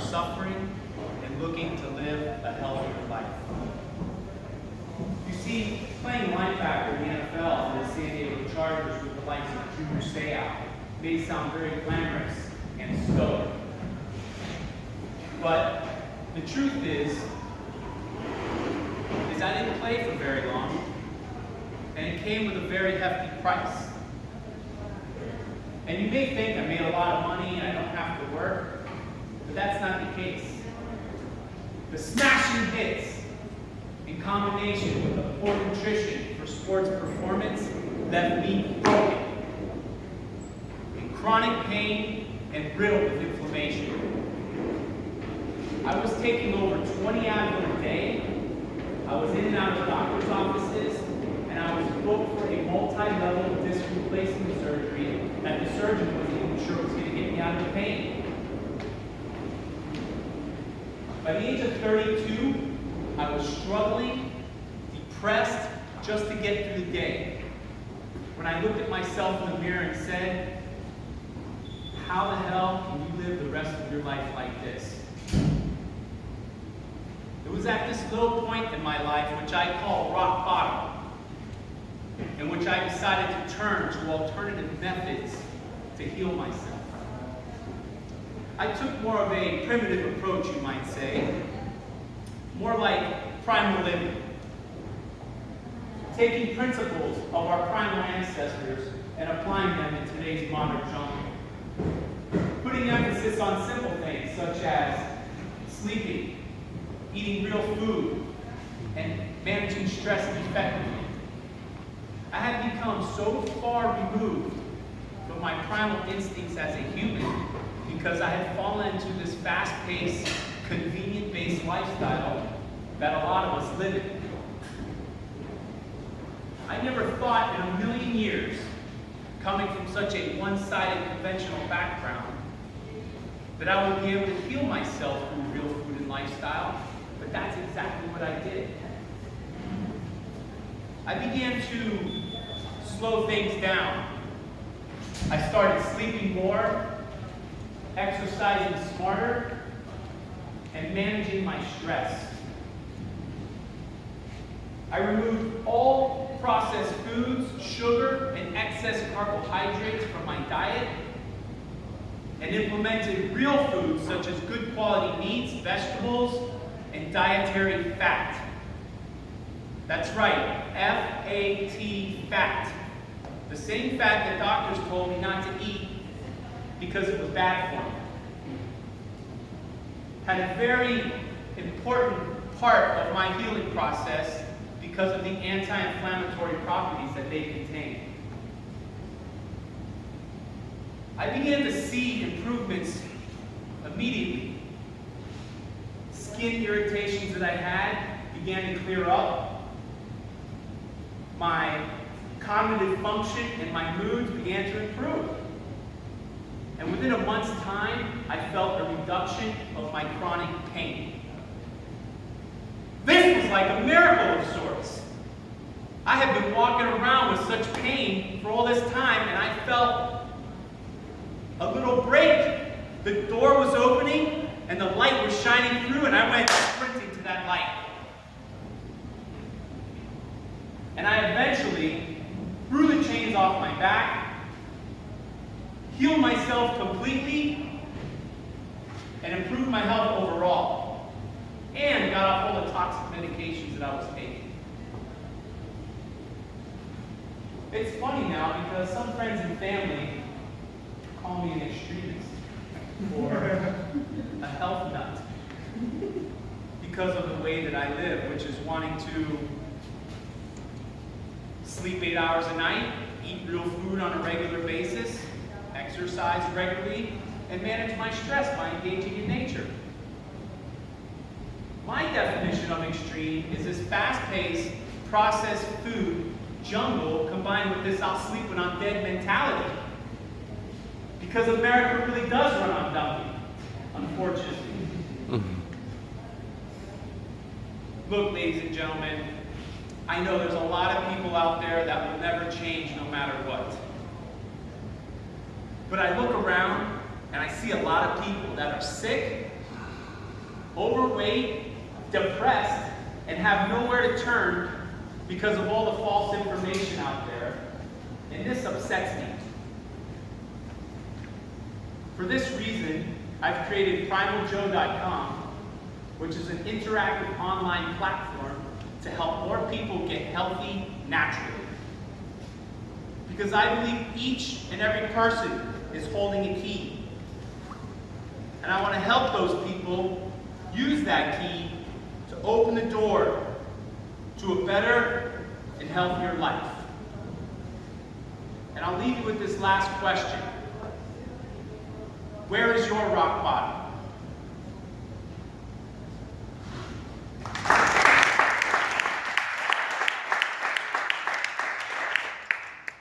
suffering and looking to live a healthier life. You see, playing linebacker in the NFL for the San Diego Chargers with the likes of Junior Seau may sound very glamorous and stoic. But the truth is I didn't play for very long, and it came with a very hefty price. And you may think I made a lot of money and I don't have to work, but that's not the case. The smashing hits in combination with the poor nutrition for sports performance left me broken, in chronic pain and riddled with inflammation. I was taking over 20 Advil a day. I was in and out of doctor's offices, and I was booked for a multi-level disc replacement surgery that the surgeon wasn't even sure was going to get me out of the pain. By the age of 32, I was struggling, depressed, just to get through the day. When I looked at myself in the mirror and said, how the hell can you live the rest of your life like this? It was at this low point in my life, which I call rock bottom, in which I decided to turn to alternative methods to heal myself. I took more of a primitive approach, you might say, more like primal living, taking principles of our primal ancestors and applying them in today's modern jungle, putting emphasis on simple things such as sleeping, eating real food, and managing stress effectively. I had become so far removed from my primal instincts as a human because I had fallen into this fast-paced, convenient-based lifestyle that a lot of us live in. I never thought in a million years, coming from such a one-sided conventional background, that I would be able to heal myself through real food and lifestyle. But that's exactly what I did. I began to slow things down. I started sleeping more, exercising smarter, and managing my stress. I removed all processed foods, sugar, and excess carbohydrates from my diet, and implemented real foods such as good quality meats, vegetables, and dietary fat. That's right, F-A-T, fat. The same fat that doctors told me not to eat because it was bad for me. Had a very important part of my healing process because of the anti-inflammatory properties that they contain. I began to see improvements immediately. Skin irritations that I had began to clear up. My cognitive function and my moods began to improve. And within a month's time, I felt a reduction of my chronic pain. This was like a miracle of sorts. I had been walking around with such pain for all this time, and I felt a little break. The door was opening, and the light was shining through, and I went sprinting to that light. And I eventually threw the chains off my back, healed myself completely, and improved my health overall, and got off all the toxic medications that I was taking. It's funny now because some friends and family call me an extremist or a health nut because of the way that I live, which is wanting to sleep 8 hours a night, eat real food on a regular basis, exercise regularly, and manage my stress by engaging in nature. My definition of extreme is this fast-paced, processed food jungle combined with this I'll sleep when I'm dead mentality. Because America really does run on dumping, unfortunately. Look, ladies and gentlemen, I know there's a lot of people out there that will never change no matter what. But I look around and I see a lot of people that are sick, afraid, depressed, and have nowhere to turn because of all the false information out there. And this upsets me. For this reason, I've created PrimalJoe.com, which is an interactive online platform to help more people get healthy naturally. Because I believe each and every person is holding a key. And I want to help those people use that key to open the door to a better and healthier life. And I'll leave you with this last question. Where is your rock bottom?